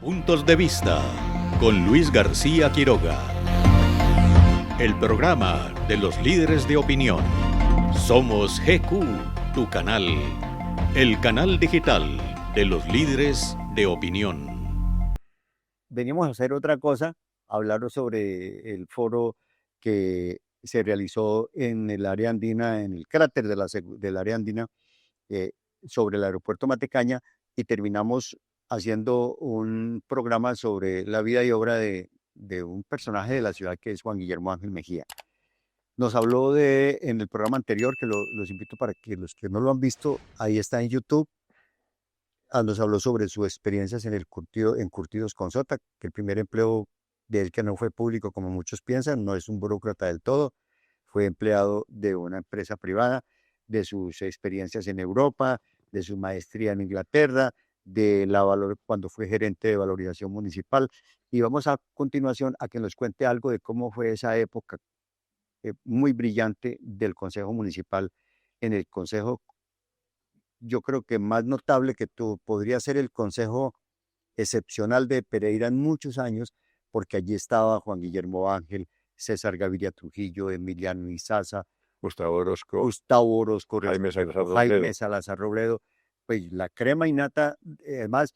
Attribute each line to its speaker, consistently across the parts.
Speaker 1: Puntos de Vista con Luis García Quiroga. El programa de los líderes de opinión. Somos GQ, tu canal. El canal digital de los líderes de opinión.
Speaker 2: Veníamos a hacer otra cosa, hablar sobre el foro que se realizó en el área andina, en el cráter del área andina, sobre el aeropuerto Matecaña, y terminamos haciendo un programa sobre la vida y obra de un personaje de la ciudad que es Juan Guillermo Ángel Mejía. Nos habló en el programa anterior, que los invito para que los que no lo han visto, ahí está en YouTube. Nos habló sobre sus experiencias en Curtidos con Sota, que el primer empleo de él, que no fue público como muchos piensan, no es un burócrata del todo, fue empleado de una empresa privada, de sus experiencias en Europa, de su maestría en Inglaterra, cuando fue gerente de valorización municipal. Y vamos a continuación a que nos cuente algo de cómo fue esa época muy brillante del Consejo Municipal. En el Consejo, yo creo que más notable que podría ser el Consejo Excepcional de Pereira en muchos años, porque allí estaba Juan Guillermo Ángel, César Gaviria Trujillo, Emiliano Izaza,
Speaker 3: Gustavo Orozco,
Speaker 2: Jaime Salazar Robledo, pues la crema innata. Además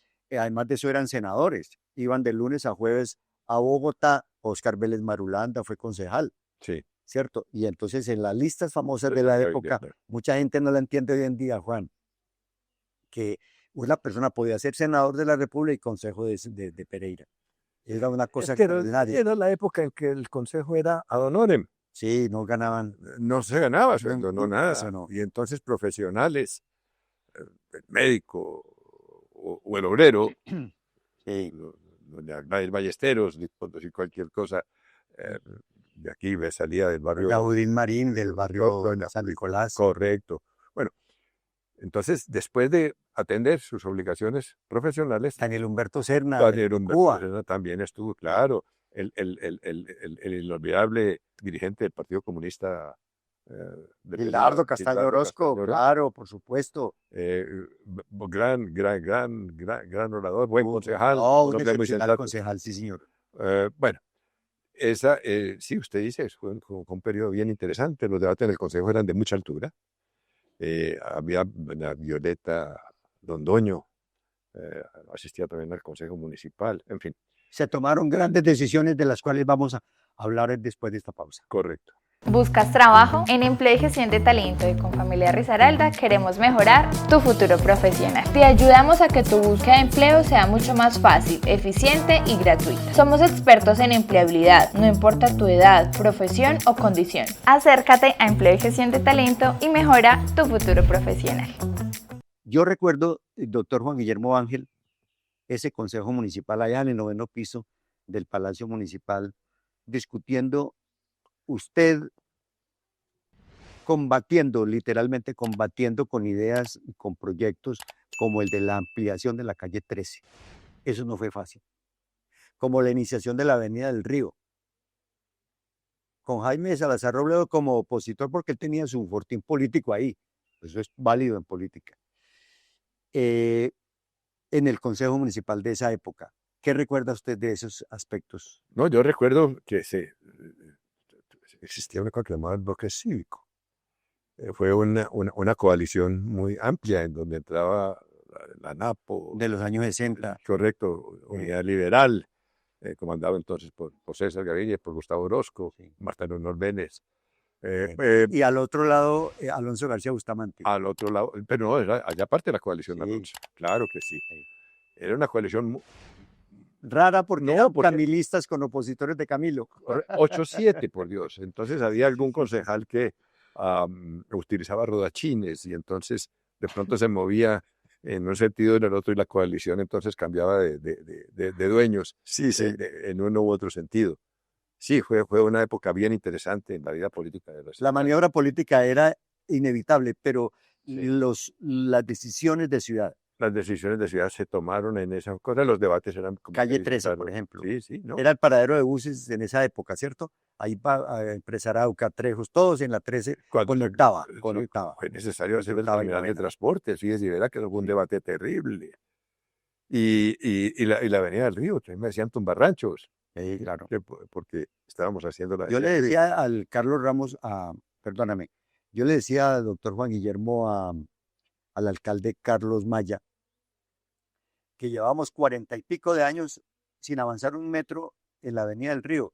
Speaker 2: de eso eran senadores, iban de lunes a jueves a Bogotá. Oscar Vélez Marulanda fue concejal,
Speaker 3: sí,
Speaker 2: ¿cierto? Y entonces en las listas famosas de la época, mucha gente no la entiende hoy en día, Juan, que una persona podía ser senador de la República y consejo de Pereira. Era una cosa extraordinaria.
Speaker 3: Era la época en que el consejo era ad honorem.
Speaker 2: Sí, no ganaban.
Speaker 3: No se ganaba sueldo, no nada.
Speaker 2: Eso no.
Speaker 3: Y entonces profesionales, el médico o el obrero,
Speaker 2: sí.
Speaker 3: doña Gladys Ballesteros, por decir cualquier cosa, de aquí salía del barrio.
Speaker 2: Gaudín Marín, del barrio San Nicolás.
Speaker 3: Correcto. Bueno, entonces, después de atender sus obligaciones profesionales,
Speaker 2: Daniel Humberto Serna,
Speaker 3: Cuba. Serna también estuvo, claro, el inolvidable dirigente del Partido Comunista.
Speaker 2: Gildardo Castaño Orozco, claro, por supuesto.
Speaker 3: Gran orador, buen concejal.
Speaker 2: Un excepcional concejal, sí, señor.
Speaker 3: Bueno, sí, usted dice, fue un periodo bien interesante. Los debates en el Consejo eran de mucha altura. Había Violeta Londoño, asistía también al Consejo Municipal, en fin.
Speaker 2: Se tomaron grandes decisiones de las cuales vamos a hablar después de esta pausa.
Speaker 3: Correcto.
Speaker 4: ¿Buscas trabajo? En Empleo y Gestión de Talento y con Familia Risaralda queremos mejorar tu futuro profesional. Te ayudamos a que tu búsqueda de empleo sea mucho más fácil, eficiente y gratuita. Somos expertos en empleabilidad, no importa tu edad, profesión o condición. Acércate a Empleo y Gestión de Talento y mejora tu futuro profesional.
Speaker 2: Yo recuerdo, doctor Juan Guillermo Ángel, ese consejo municipal allá en el 9º piso del Palacio Municipal, discutiendo, usted literalmente combatiendo con ideas y con proyectos como el de la ampliación de la calle 13. Eso no fue fácil. Como la iniciación de la Avenida del Río. Con Jaime Salazar Robledo como opositor, porque él tenía su fortín político ahí. Eso es válido en política. En el Consejo Municipal de esa época, ¿qué recuerda usted de esos aspectos?
Speaker 3: No, yo recuerdo que existía una cosa que llamaba el bloque cívico. Fue una coalición muy amplia en donde entraba la NAPO.
Speaker 2: De los años 60.
Speaker 3: Correcto, Unidad Liberal, comandado entonces por César Gaviria, por Gustavo Orozco, sí. Marta Leonor Vélez.
Speaker 2: Y al otro lado, Alonso García Bustamante.
Speaker 3: Al otro lado, pero no, era allá parte de la coalición de Alonso. Claro que sí. Era una coalición
Speaker 2: rara porque eran camilistas con opositores de Camilo.
Speaker 3: 8-7, por Dios. Entonces había algún concejal que utilizaba rodachines y entonces de pronto se movía en un sentido o en el otro y la coalición entonces cambiaba de dueños en uno u otro sentido. Sí, fue una época bien interesante en la vida política de la ciudad.
Speaker 2: La maniobra política era inevitable, pero las decisiones de ciudad.
Speaker 3: Las decisiones de ciudad se tomaron en esas cosas, los debates eran...
Speaker 2: Calle 13, por ejemplo.
Speaker 3: Sí, ¿no?
Speaker 2: Era el paradero de buses en esa época, ¿cierto? Ahí para Empresa Arauca, Trejos, todos en la 13 conectaba.
Speaker 3: Fue necesario hacer el terminal de transporte, fíjese, verá que fue un debate terrible. y la Avenida del Río, también me decían Tumbarranchos,
Speaker 2: Sí, claro.
Speaker 3: porque estábamos haciendo la
Speaker 2: Yo le
Speaker 3: Avenida del Río.
Speaker 2: decía al Carlos Ramos, perdóname, yo le decía al doctor Juan Guillermo, al alcalde Carlos Maya, que llevábamos 40 y pico de años sin avanzar un metro en la Avenida del Río.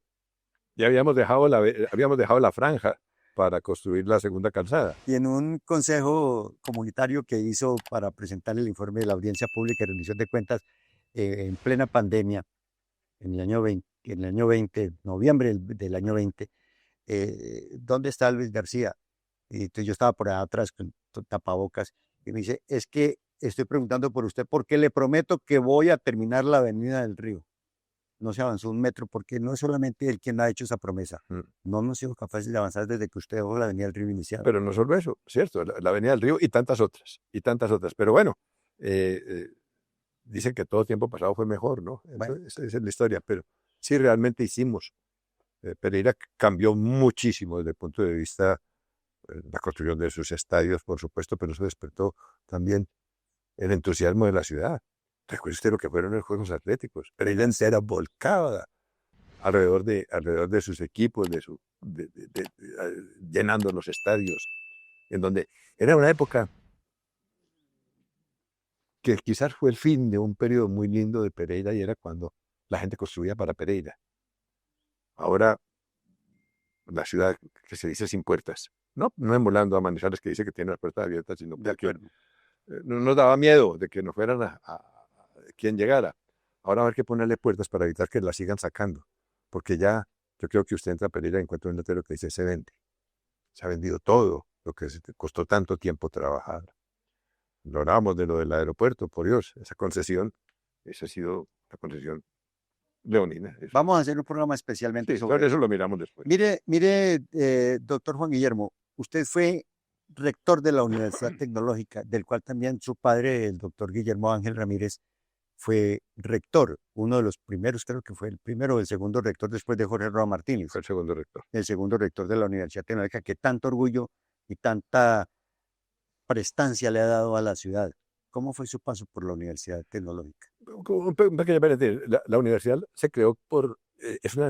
Speaker 3: Ya habíamos dejado la franja para construir la segunda calzada.
Speaker 2: Y en un consejo comunitario que hizo para presentar el informe de la audiencia pública y rendición de cuentas en plena pandemia, en el año 20, noviembre del año 20, ¿dónde está Luis García? Y entonces yo estaba por allá atrás con tapabocas y me dice, es que estoy preguntando por usted porque le prometo que voy a terminar la Avenida del Río. No se avanzó un metro porque no es solamente él quien ha hecho esa promesa.
Speaker 3: Mm.
Speaker 2: No hemos sido capaces de avanzar desde que usted dejó la Avenida del Río iniciada.
Speaker 3: Pero no solo eso, ¿cierto? La Avenida del Río y tantas otras, y tantas otras. Pero bueno, dicen que todo tiempo pasado fue mejor, ¿no?
Speaker 2: Bueno.
Speaker 3: Esa es la historia, pero sí realmente hicimos. Pereira cambió muchísimo desde el punto de vista de la construcción de sus estadios, por supuesto, pero eso despertó también el entusiasmo de la ciudad. Recuerde usted lo que fueron los Juegos Atléticos. Pereira entera volcada alrededor de sus equipos, llenando los estadios, en donde era una época que quizás fue el fin de un periodo muy lindo de Pereira y era cuando la gente construía para Pereira. Ahora, la ciudad que se dice sin puertas, no emulando a Manizales que dice que tiene las puertas abiertas, sino porque no nos daba miedo de que no fueran a quien llegara. Ahora va a haber que ponerle puertas para evitar que la sigan sacando, porque ya yo creo que usted entra a Pereira y encuentra un letrero que dice se vende. Se ha vendido todo lo que costó tanto tiempo trabajar. Lo hablábamos de lo del aeropuerto, por Dios, esa ha sido la concesión leonina.
Speaker 2: Vamos a hacer un programa especialmente
Speaker 3: Sí,
Speaker 2: sobre
Speaker 3: eso lo miramos después.
Speaker 2: Mire, doctor Juan Guillermo, usted fue rector de la Universidad Tecnológica, del cual también su padre, el doctor Guillermo Ángel Ramírez, fue rector, uno de los primeros, creo que fue el primero o el segundo rector después de Jorge Roa Martínez.
Speaker 3: Fue el segundo rector.
Speaker 2: El segundo rector de la Universidad Tecnológica, que tanto orgullo y tanta prestancia le ha dado a la ciudad. ¿Cómo fue su paso por la Universidad Tecnológica?
Speaker 3: Un pequeño paréntesis. La universidad se creó es una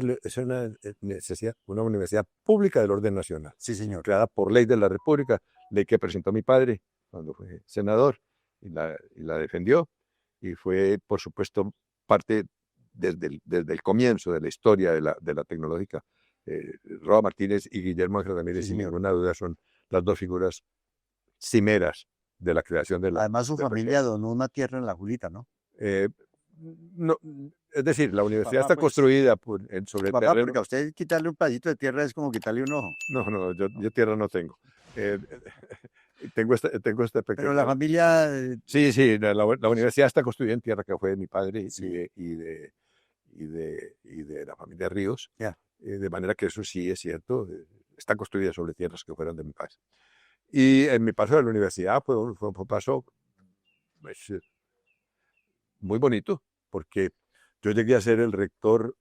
Speaker 3: necesidad, una universidad pública del orden nacional.
Speaker 2: Sí, señor.
Speaker 3: Creada por ley de la República, ley que presentó mi padre cuando fue senador y la defendió. Y fue, por supuesto, parte desde el comienzo de la historia de la tecnológica. Roa Martínez y Guillermo Ángel Ramírez,
Speaker 2: Sí,
Speaker 3: sin
Speaker 2: señor.
Speaker 3: ninguna duda, son las dos figuras cimeras de la creación de la.
Speaker 2: Además, su familia donó una tierra en La Julita, ¿no?
Speaker 3: No, es decir, la universidad
Speaker 2: Papá,
Speaker 3: está
Speaker 2: pues,
Speaker 3: construida sobre
Speaker 2: Papá,
Speaker 3: terreno.
Speaker 2: porque a usted quitarle un pedacito de tierra es como quitarle un ojo.
Speaker 3: No, yo tierra no tengo. Tengo este pequeño.
Speaker 2: Pero la familia,
Speaker 3: Sí, la universidad está construida en tierra que fue de mi padre
Speaker 2: Sí.
Speaker 3: y de la familia Ríos.
Speaker 2: Ya.
Speaker 3: De manera que eso sí es cierto. Está construida sobre tierras que fueron de mi padre. Y en mi paso de la universidad fue un paso pues, muy bonito, porque yo llegué a ser el rector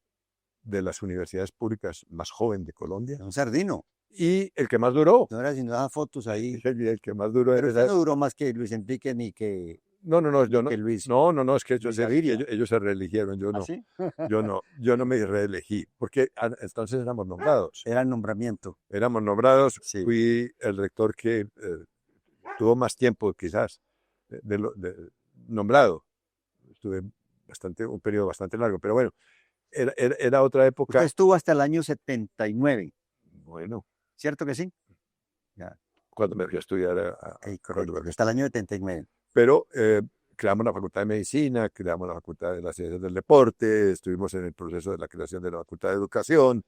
Speaker 3: de las universidades públicas más joven de Colombia
Speaker 2: un sardino.
Speaker 3: y el que más duró.
Speaker 2: No era sino esas fotos ahí.
Speaker 3: El que más duró
Speaker 2: Pero
Speaker 3: era
Speaker 2: usted no duró más que Luis Enrique ni que
Speaker 3: No, yo no.
Speaker 2: que Luis.
Speaker 3: No, es que
Speaker 2: Luis Gaviria.
Speaker 3: ellos se reeligieron, yo
Speaker 2: ¿Ah,
Speaker 3: no.
Speaker 2: sí?
Speaker 3: Yo no me reelegí, porque entonces éramos nombrados.
Speaker 2: Era el nombramiento.
Speaker 3: Éramos nombrados,
Speaker 2: Sí.
Speaker 3: fui el rector que tuvo más tiempo quizás nombrado. Estuve un periodo bastante largo, pero bueno, era otra época.
Speaker 2: Usted estuvo hasta el año 79,
Speaker 3: Bueno,
Speaker 2: ¿cierto que sí?
Speaker 3: cuando me fui a estudiar
Speaker 2: Correcto, hasta el año 79.
Speaker 3: Pero creamos la Facultad de Medicina, creamos la Facultad de las Ciencias del Deporte, estuvimos en el proceso de la creación de la Facultad de Educación.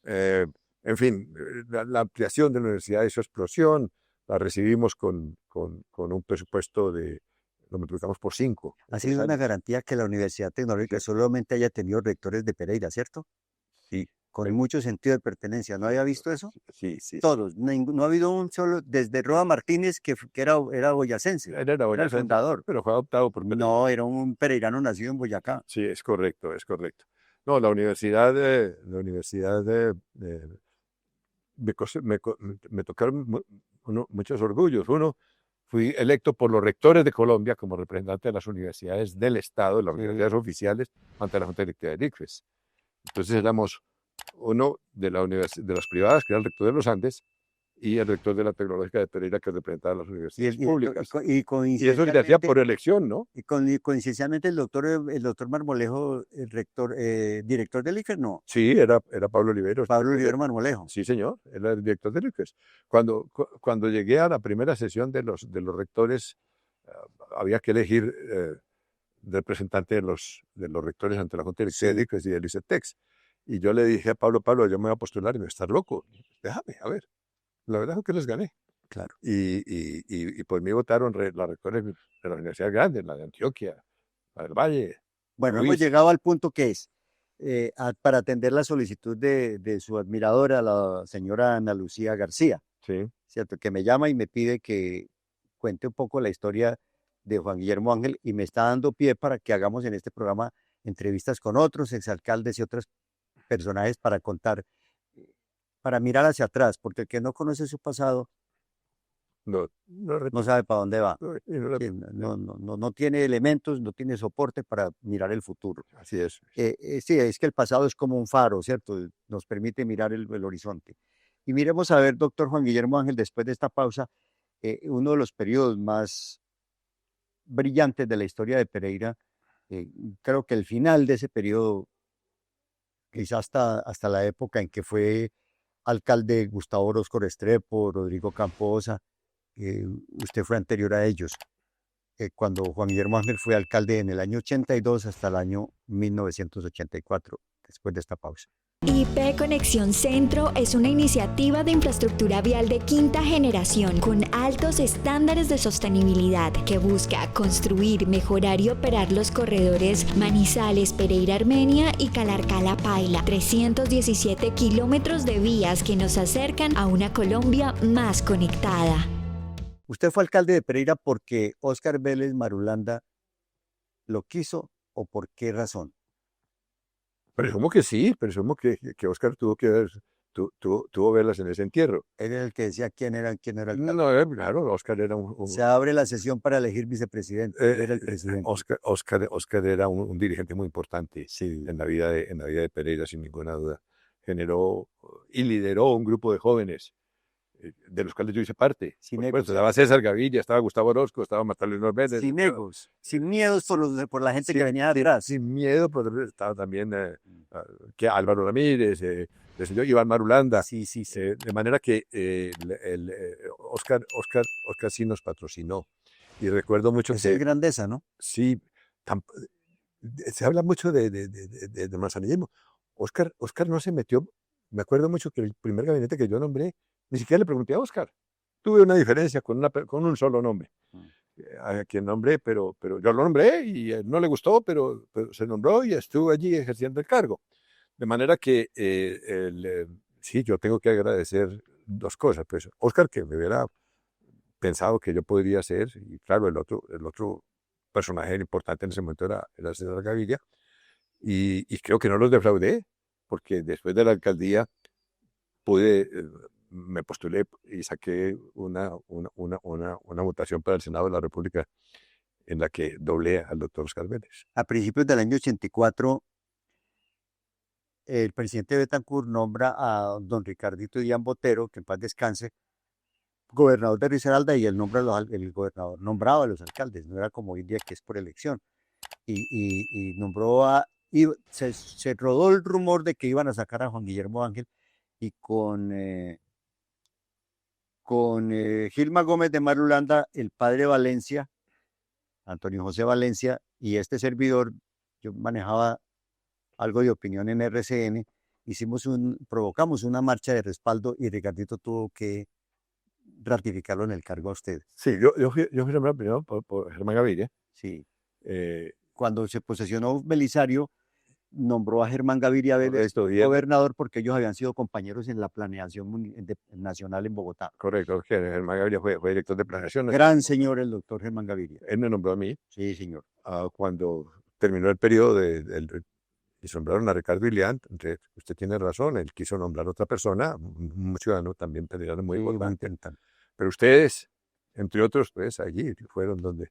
Speaker 3: En fin, la ampliación de la universidad hizo explosión, la recibimos con un presupuesto lo multiplicamos por 5.
Speaker 2: Ha sido una garantía que la Universidad Tecnológica solamente haya tenido rectores de Pereira, ¿cierto?
Speaker 3: Sí.
Speaker 2: Con mucho sentido de pertenencia. ¿No había visto eso?
Speaker 3: Sí.
Speaker 2: Todos. No ha habido un solo, desde Roa Martínez, que era boyacense.
Speaker 3: Era
Speaker 2: el fundador.
Speaker 3: pero fue adoptado por Pereira.
Speaker 2: No, era un pereirano nacido en Boyacá.
Speaker 3: Sí, es correcto. No, la universidad me tocaron muchos orgullos. Uno fui electo por los rectores de Colombia como representante de las universidades del Estado, de las
Speaker 2: Sí.
Speaker 3: universidades oficiales, ante la Junta Directiva del ICFES. Entonces éramos uno de las privadas, que era el rector de los Andes, y el rector de la Tecnológica de Pereira, que representaba las
Speaker 2: Y,
Speaker 3: universidades
Speaker 2: el- y-
Speaker 3: públicas.
Speaker 2: y
Speaker 3: Y eso se hacía
Speaker 2: coincidencialmente,
Speaker 3: por elección, ¿no?
Speaker 2: y coincidencialmente el doctor Marmolejo, el rector, director del ICFES, no,
Speaker 3: Sí, era Pablo Oliveros.
Speaker 2: Pablo Olivero Marmolejo.
Speaker 3: Sí, señor, era el director del ICFES. Cuando llegué a la primera sesión de los rectores, había que elegir representante de los rectores ante la Junta Directiva del ICFES y del ICETEX. Y yo le dije a Pablo, yo me voy a postular y me estás loco. Déjame, a ver. La verdad es que les gané.
Speaker 2: Claro.
Speaker 3: Y por mí votaron las rectores de las universidades grandes, la de Antioquia, la del Valle.
Speaker 2: Bueno,
Speaker 3: Luis.
Speaker 2: hemos llegado al punto que es, para atender la solicitud de su admiradora, la señora Ana Lucía García,
Speaker 3: Sí.
Speaker 2: ¿cierto? Que me llama y me pide que cuente un poco la historia de Juan Guillermo Ángel y me está dando pie para que hagamos en este programa entrevistas con otros exalcaldes y otros personajes para contar, para mirar hacia atrás, porque el que no conoce su pasado no sabe para dónde va. Sí, no tiene elementos, no tiene soporte para mirar el futuro.
Speaker 3: Así es.
Speaker 2: Sí, es que el pasado es como un faro, ¿cierto? Nos permite mirar el horizonte. Y miremos a ver, doctor Juan Guillermo Ángel, después de esta pausa, uno de los periodos más brillantes de la historia de Pereira, creo que el final de ese periodo, quizás hasta la época en que fue alcalde Gustavo Orozco Restrepo, Rodrigo Camposa, usted fue anterior a ellos, cuando Juan Guillermo Ángel fue alcalde en el año 82 hasta el año 1984, después de esta pausa.
Speaker 5: IP Conexión Centro es una iniciativa de infraestructura vial de quinta generación con altos estándares de sostenibilidad que busca construir, mejorar y operar los corredores Manizales, Pereira, Armenia y Calarcá-La Paila, 317 kilómetros de vías que nos acercan a una Colombia más conectada.
Speaker 2: ¿Usted fue alcalde de Pereira porque Óscar Vélez Marulanda lo quiso o por qué razón?
Speaker 3: Presumo que sí, presumo que Óscar tuvo velas en ese entierro.
Speaker 2: Él era el que decía quién era alcalde.
Speaker 3: No, claro, Óscar era
Speaker 2: Se abre la sesión para elegir vicepresidente. Él era el presidente.
Speaker 3: Óscar era un dirigente muy importante
Speaker 2: Sí.
Speaker 3: en la vida de Pereira, sin ninguna duda. Generó y lideró un grupo de jóvenes de los cuales yo hice parte.
Speaker 2: Sin
Speaker 3: Por
Speaker 2: egos.
Speaker 3: supuesto, estaba César Gaviria, estaba Gustavo Orozco, estaba Marta Luis Méndez.
Speaker 2: Sin egos, sin miedos por la gente
Speaker 3: Sí,
Speaker 2: que venía atrás.
Speaker 3: Sin miedo, pero estaba también que Álvaro Ramírez, el señor Iván Marulanda.
Speaker 2: Sí.
Speaker 3: De manera que Óscar sí nos patrocinó. Y recuerdo mucho
Speaker 2: Esa es grandeza, ¿no?
Speaker 3: sí, se habla mucho de manzanillismo. Óscar no se metió. Me acuerdo mucho que el primer gabinete que yo nombré, ni siquiera le pregunté a Óscar. Tuve una diferencia con un solo nombre. A quien nombré, pero yo lo nombré y no le gustó, pero se nombró y estuvo allí ejerciendo el cargo. De manera que sí, yo tengo que agradecer dos cosas. Pues Óscar, que me hubiera pensado que yo podría ser, y claro, el otro personaje importante en ese momento era César Gaviria, y creo que no los defraudé, porque después de la alcaldía me postulé y saqué una votación para el Senado de la República en la que doblé al doctor Óscar Vélez.
Speaker 2: A principios del año 84, el presidente Betancourt nombra a don Ricardito Díaz Botero, que en paz descanse, gobernador de Risaralda, y el gobernador nombraba a los alcaldes, no era como hoy en día que es por elección. Y nombró se rodó el rumor de que iban a sacar a Juan Guillermo Ángel, y con Gilma Gómez de Marulanda, el padre Valencia, Antonio José Valencia, y este servidor, yo manejaba algo de opinión en RCN, provocamos una marcha de respaldo y Ricardito tuvo que ratificarlo en el cargo a usted.
Speaker 3: Sí, yo fui nombrado primero por Germán Gaviria.
Speaker 2: Sí.
Speaker 3: Eh,
Speaker 2: Cuando se posesionó Belisario, nombró a Germán Gaviria Vélez gobernador porque ellos habían sido compañeros en la planeación nacional en Bogotá.
Speaker 3: Correcto, Germán Gaviria fue director de planeación.
Speaker 2: Gran señor el doctor Germán Gaviria.
Speaker 3: Él me nombró a mí.
Speaker 2: Sí, señor.
Speaker 3: Cuando terminó el periodo y nombraron a Ricardo Ilián, usted tiene razón, él quiso nombrar a otra persona, un ciudadano también pereirano muy importante. Pero ustedes entre otros, pues allí fueron donde,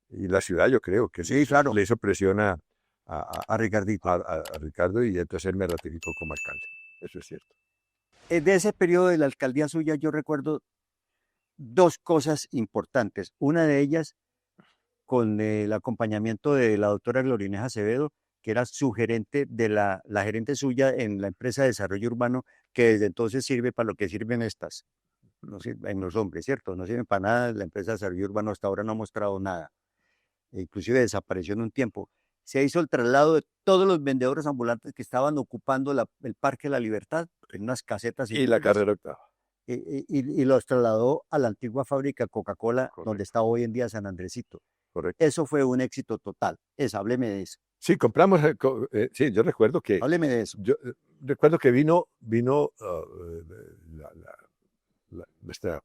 Speaker 3: y la ciudad yo creo que
Speaker 2: Sí, claro.
Speaker 3: le hizo presión
Speaker 2: A Ricardito.
Speaker 3: a Ricardo y entonces él me ratificó como alcalde. Eso es cierto.
Speaker 2: De ese periodo de la alcaldía suya yo recuerdo dos cosas importantes. Una de ellas con el acompañamiento de la doctora Glorinés Acevedo, que era su gerente la gerente suya en la empresa de desarrollo urbano, que desde entonces sirve para lo que sirven estas. No sirve, en los hombres, ¿cierto? No sirven para nada. La empresa de desarrollo urbano hasta ahora no ha mostrado nada. Inclusive desapareció en un tiempo. Se hizo el traslado de todos los vendedores ambulantes que estaban ocupando el Parque de la Libertad en unas casetas
Speaker 3: Y la carrera octava.
Speaker 2: y los trasladó a la antigua fábrica Coca-Cola, donde
Speaker 3: Correcto.
Speaker 2: está hoy en día San Andresito.
Speaker 3: Correcto.
Speaker 2: Eso fue un éxito total. Hábleme de eso.
Speaker 3: Sí, compramos, sí, yo recuerdo que,
Speaker 2: Hábleme de eso.
Speaker 3: yo recuerdo que vino nuestra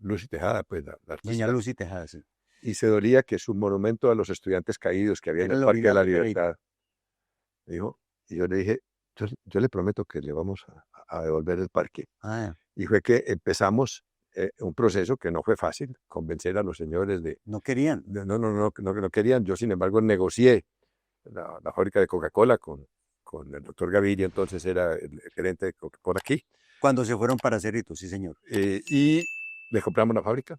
Speaker 3: Lucy Tejada, pues la artista,
Speaker 2: Doña Lucy Tejada, sí.
Speaker 3: y se dolía que su monumento a los estudiantes caídos que había en
Speaker 2: Era
Speaker 3: el
Speaker 2: el
Speaker 3: Parque de la
Speaker 2: original
Speaker 3: Libertad, dijo, y yo le dije, yo le prometo que le vamos a devolver el parque.
Speaker 2: Ah,
Speaker 3: Y fue que empezamos un proceso que no fue fácil, convencer a los señores de,
Speaker 2: no querían.
Speaker 3: no querían. Yo, sin embargo, negocié la fábrica de Coca-Cola con el doctor Gaviria, entonces era el gerente de Coca-Cola aquí,
Speaker 2: Cuando se fueron para Cerritos, sí, señor.
Speaker 3: y le compramos la fábrica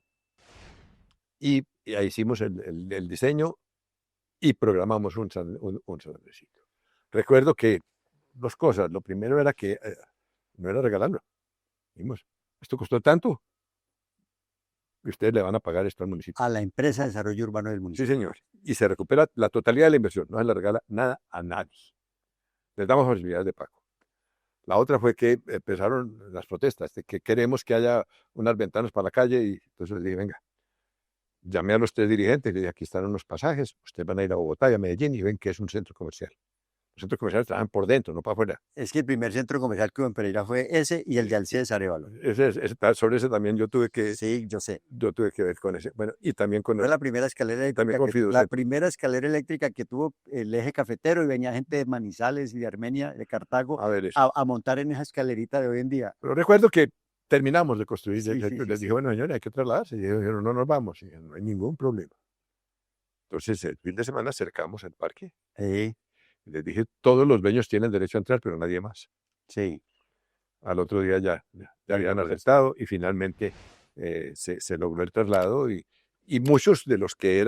Speaker 3: y ahí hicimos el diseño y programamos un San Andresito. Recuerdo que dos cosas. Lo primero era que no era regalarlo. Dijimos, esto costó tanto y ustedes le van a pagar esto al municipio.
Speaker 2: A la empresa de desarrollo urbano del
Speaker 3: Sí,
Speaker 2: municipio.
Speaker 3: señor. Y se recupera la totalidad de la inversión. No se le regala nada a nadie. Les damos facilidades de pago. La otra fue que empezaron las protestas, de que queremos que haya unas ventanas para la calle, y entonces les dije, venga, llamé a los tres dirigentes, les dije, aquí están unos pasajes, ustedes van a ir a Bogotá y a Medellín y ven que es un centro comercial. Los centros comerciales trabajan por dentro, no para afuera.
Speaker 2: Es que el primer centro comercial que hubo en Pereira fue ese y el de Alcides Arévalo.
Speaker 3: Sobre ese también yo tuve que
Speaker 2: Sí, yo sé.
Speaker 3: ver con ese. Bueno, y también con
Speaker 2: Fue la primera escalera
Speaker 3: también
Speaker 2: eléctrica,
Speaker 3: con
Speaker 2: la
Speaker 3: Fiducentro.
Speaker 2: primera escalera eléctrica que tuvo el eje cafetero y venía gente de Manizales y de Armenia, de Cartago,
Speaker 3: A ver eso.
Speaker 2: a montar en esa escalerita de hoy en día.
Speaker 3: Pero recuerdo que terminamos de construir.
Speaker 2: Sí, sí,
Speaker 3: Les
Speaker 2: sí,
Speaker 3: dije,
Speaker 2: sí.
Speaker 3: bueno, señores, hay que trasladarse. Y ellos dijeron, no nos vamos. Y dije, no hay ningún problema. Entonces, el fin de semana acercamos al parque.
Speaker 2: Sí,
Speaker 3: Y les dije, todos los dueños tienen derecho a entrar, pero nadie más.
Speaker 2: sí.
Speaker 3: Al otro día ya habían arrestado y finalmente se logró el traslado. Y muchos de los que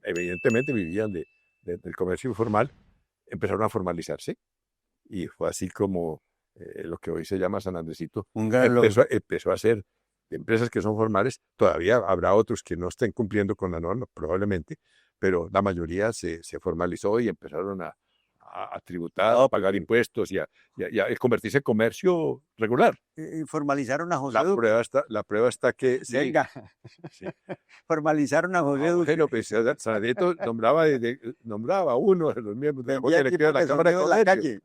Speaker 3: evidentemente vivían del comercio informal, empezaron a formalizarse. Y fue así como lo que hoy se llama San Andresito
Speaker 2: Un gran logro.
Speaker 3: empezó a ser de empresas que son formales. Todavía habrá otros que no estén cumpliendo con la norma, probablemente, pero la mayoría se formalizó y empezaron a tributar, a pagar impuestos y a convertirse en comercio regular.
Speaker 2: Formalizaron a José Duque.
Speaker 3: La prueba está que sí.
Speaker 2: Venga,
Speaker 3: Sí.
Speaker 2: formalizaron a José Duque.
Speaker 3: Bueno, pues San Andresito nombraba a uno de los miembros de la
Speaker 2: Vendía
Speaker 3: Junta Directiva de la
Speaker 2: equipos de
Speaker 3: Cámara de
Speaker 2: sondeo en la
Speaker 3: Comercio.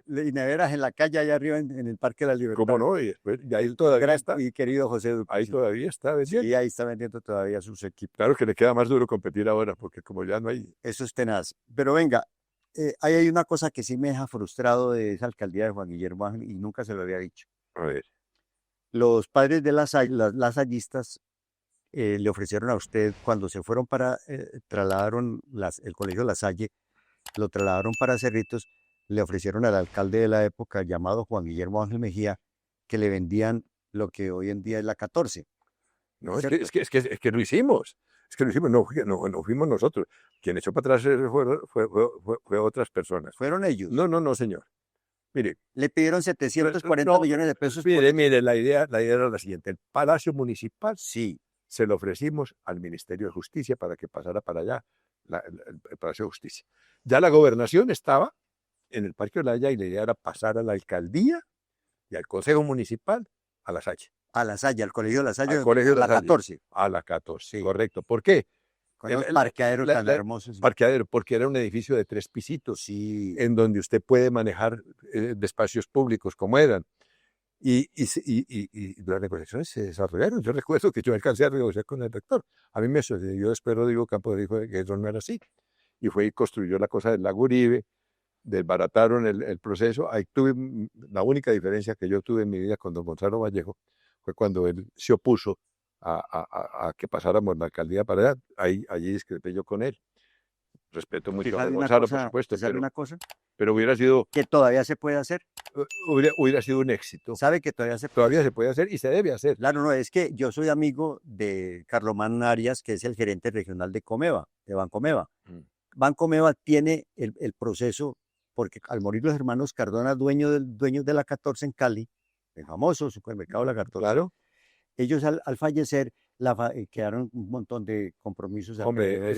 Speaker 2: calle. Y neveras en la calle allá arriba en el Parque de la Libertad.
Speaker 3: ¿Cómo no? Y después, y ahí todavía
Speaker 2: Gran
Speaker 3: está.
Speaker 2: y querido José Duque.
Speaker 3: Ahí
Speaker 2: sí.
Speaker 3: todavía está vendiendo.
Speaker 2: Y ahí está vendiendo todavía sus equipos.
Speaker 3: Claro que le queda más duro competir ahora, porque como ya no hay.
Speaker 2: Eso es tenaz. Pero venga, ahí hay una cosa que sí me deja frustrado de esa alcaldía de Juan Guillermo Ángel y nunca se lo había dicho.
Speaker 3: A ver,
Speaker 2: Los padres de las lasallistas le ofrecieron a usted, cuando se fueron trasladaron el colegio La Salle, lo trasladaron para Cerritos, le ofrecieron al alcalde de la época, llamado Juan Guillermo Ángel Mejía, que le vendían lo que hoy en día es la 14.
Speaker 3: no,
Speaker 2: ¿Cierto?
Speaker 3: es que lo hicimos. Es que lo hicimos, no fuimos nosotros. Quien echó para atrás fue otras personas.
Speaker 2: Fueron ellos.
Speaker 3: No, señor. Mire,
Speaker 2: Le pidieron 740
Speaker 3: no,
Speaker 2: millones de pesos.
Speaker 3: mire, la idea era la siguiente. El Palacio Municipal
Speaker 2: Sí,
Speaker 3: se lo ofrecimos al Ministerio de Justicia para que pasara para allá, el Palacio de Justicia. Ya la gobernación estaba en el Parque Olaya y la idea era pasar a la alcaldía y al Consejo Municipal a La Salle.
Speaker 2: a La Salle, al colegio de La Salle,
Speaker 3: Al colegio de
Speaker 2: la
Speaker 3: La Salle.
Speaker 2: 14.
Speaker 3: A la 14,
Speaker 2: Sí.
Speaker 3: correcto. ¿Por qué?
Speaker 2: Con esos
Speaker 3: El-
Speaker 2: parqueaderos
Speaker 3: la-
Speaker 2: tan
Speaker 3: la-
Speaker 2: hermosos.
Speaker 3: Parqueadero, porque era un edificio de 3 pisitos,
Speaker 2: Sí,
Speaker 3: en donde usted puede manejar de espacios públicos como eran. Y las negociaciones se desarrollaron. Yo recuerdo que yo alcancé a negociar con el rector. A mí me sucedió después Rodrigo Campos dijo que eso no era así. Y fue y construyó la cosa del Lago Uribe, desbarataron el proceso. Ahí tuve la única diferencia que yo tuve en mi vida con don Gonzalo Vallejo, fue cuando él se opuso a que pasáramos la alcaldía para allá. Allí discrepé yo con él. Respeto mucho a
Speaker 2: ¿Sabe una
Speaker 3: Gonzalo, por
Speaker 2: cosa?
Speaker 3: supuesto,
Speaker 2: ¿Sabe una cosa?
Speaker 3: pero hubiera sido
Speaker 2: Que todavía se puede hacer.
Speaker 3: un éxito.
Speaker 2: ¿Sabe que todavía se puede
Speaker 3: Todavía
Speaker 2: hacer?
Speaker 3: se puede hacer y se debe hacer.
Speaker 2: Claro, no, es que yo soy amigo de Carlomán Arias, que es el gerente regional de Comeva, de Bancomeva. Bancomeva tiene el proceso, porque al morir los hermanos Cardona, dueños de la 14 en Cali, el famoso supermercado La 14,
Speaker 3: Claro.
Speaker 2: ellos al fallecer quedaron un montón de compromisos.
Speaker 3: Hombre,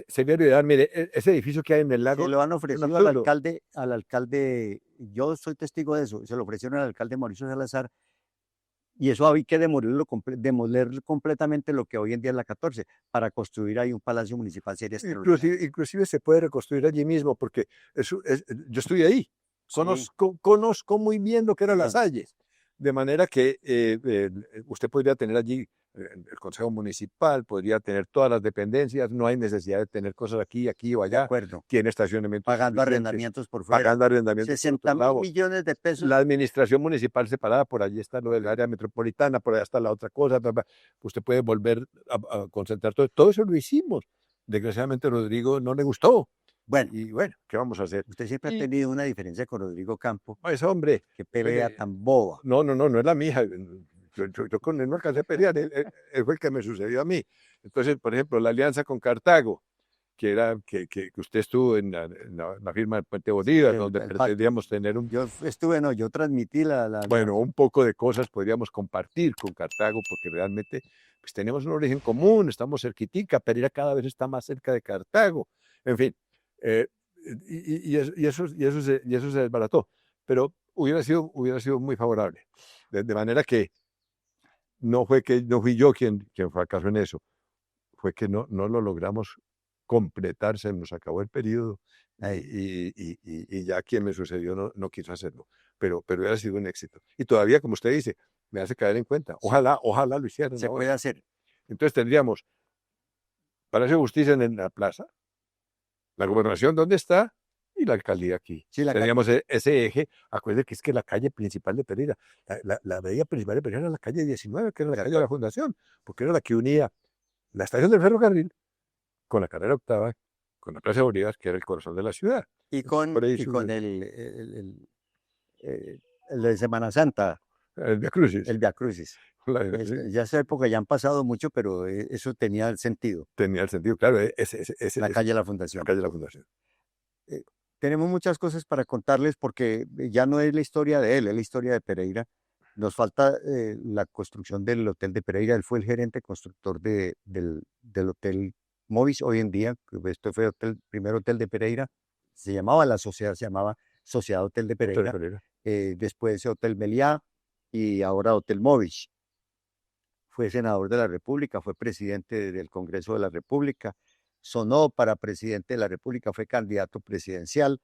Speaker 3: sería ideal. Mire, ese edificio que hay en el lago.
Speaker 2: Se lo han ofrecido al alcalde, yo soy testigo de eso, se lo ofrecieron al alcalde Mauricio Salazar, y eso había que demoler completamente lo que hoy en día es la 14, para construir ahí un palacio municipal serio.
Speaker 3: Inclusive se puede reconstruir allí mismo, porque yo estoy ahí, conozco muy bien lo que era Las Salles, de manera que usted podría tener allí el Consejo Municipal, podría tener todas las dependencias, no hay necesidad de tener cosas aquí o allá.
Speaker 2: De acuerdo.
Speaker 3: Tiene estacionamientos
Speaker 2: pagando arrendamientos por fuera.
Speaker 3: Pagando arrendamientos
Speaker 2: 60.000 millones de pesos.
Speaker 3: La administración municipal separada, por allí está lo del área metropolitana, por allá está la otra cosa. Usted puede volver a concentrar todo. Todo eso lo hicimos. Desgraciadamente a Rodrigo no le gustó.
Speaker 2: Bueno,
Speaker 3: y bueno, ¿qué vamos a hacer?
Speaker 2: Usted siempre ha tenido una diferencia con Rodrigo Campo.
Speaker 3: Pues hombre.
Speaker 2: Qué pelea tan boba.
Speaker 3: No es la mía. Yo con él no alcancé a pelear, él fue el que me sucedió a mí. Entonces, por ejemplo, la alianza con Cartago, que era que usted estuvo en la firma del Puente Bolívar, donde pretendíamos tener un...
Speaker 2: Yo transmití
Speaker 3: Bueno, un poco de cosas podríamos compartir con Cartago, porque realmente pues, tenemos un origen común, estamos cerquitica, Pereira cada vez está más cerca de Cartago. En fin, y eso se desbarató. Pero hubiera sido muy favorable. De manera que no fui yo quien fracasó en eso, fue que no lo logramos completar, se nos acabó el periodo y ya quien me sucedió no quiso hacerlo, pero hubiera sido un éxito. Y todavía, como usted dice, me hace caer en cuenta, ojalá lo hicieran.
Speaker 2: Se puede hacer.
Speaker 3: Entonces tendríamos Palacio de Justicia en la plaza, la gobernación ¿dónde está? Y la alcaldía aquí.
Speaker 2: Sí,
Speaker 3: teníamos ese eje. Acuérdense que es que la calle principal de Pereira, la avenida principal de Pereira era la calle 19, que era la calle de la Fundación, porque era la que unía la estación del ferrocarril con la carrera octava, con la Plaza de Bolívar, que era el corazón de la ciudad.
Speaker 2: Y con el de Semana Santa.
Speaker 3: El Via Crucis.
Speaker 2: El Via Crucis. Ya esa época ya han pasado mucho, pero eso tenía el sentido.
Speaker 3: Tenía el sentido, claro.
Speaker 2: La calle de la Fundación.
Speaker 3: La calle de la Fundación.
Speaker 2: Tenemos muchas cosas para contarles porque ya no es la historia de él, es la historia de Pereira. Nos falta la construcción del Hotel de Pereira. Él fue el gerente constructor del Hotel Movis hoy en día. Este fue el primer hotel de Pereira. Se llamaba Sociedad Hotel de Pereira. Después Hotel Meliá y ahora Hotel Movis. Fue senador de la República, fue presidente del Congreso de la República. Sonó para presidente de la República, fue candidato presidencial,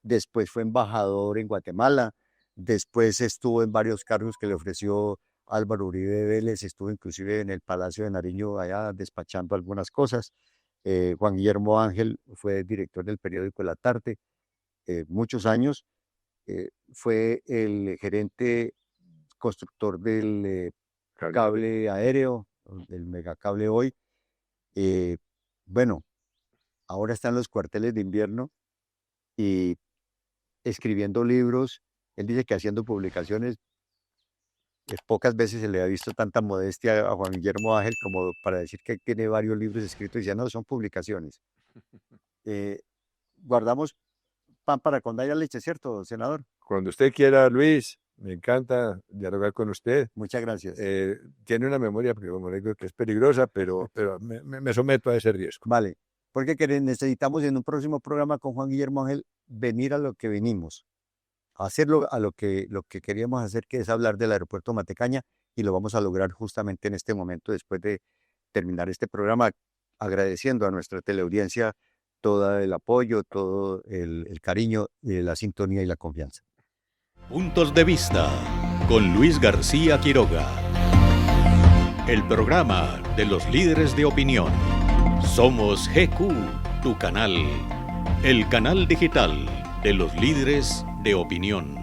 Speaker 2: después fue embajador en Guatemala, después estuvo en varios cargos que le ofreció Álvaro Uribe Vélez, estuvo inclusive en el Palacio de Nariño allá despachando algunas cosas. Juan Guillermo Ángel fue director del periódico La Tarde, muchos años, fue el gerente constructor del cable aéreo, del megacable hoy. Bueno, ahora están los cuarteles de invierno y escribiendo libros. Él dice que haciendo publicaciones, pocas veces se le ha visto tanta modestia a Juan Guillermo Ángel como para decir que tiene varios libros escritos y decía, no, son publicaciones. Guardamos pan para cuando haya leche, ¿cierto, senador?
Speaker 3: Cuando usted quiera, Luis. Me encanta dialogar con usted.
Speaker 2: Muchas gracias.
Speaker 3: Tiene una memoria, como digo, que es peligrosa, pero me someto a ese riesgo.
Speaker 2: Vale, porque necesitamos en un próximo programa con Juan Guillermo Ángel venir a lo que venimos, a hacerlo a lo que queríamos hacer, que es hablar del aeropuerto Matecaña, y lo vamos a lograr justamente en este momento, después de terminar este programa, agradeciendo a nuestra teleaudiencia todo el apoyo, todo el cariño, la sintonía y la confianza.
Speaker 1: Puntos de Vista con Luis García Quiroga. El programa de los líderes de opinión. Somos GQ, tu canal. El canal digital de los líderes de opinión.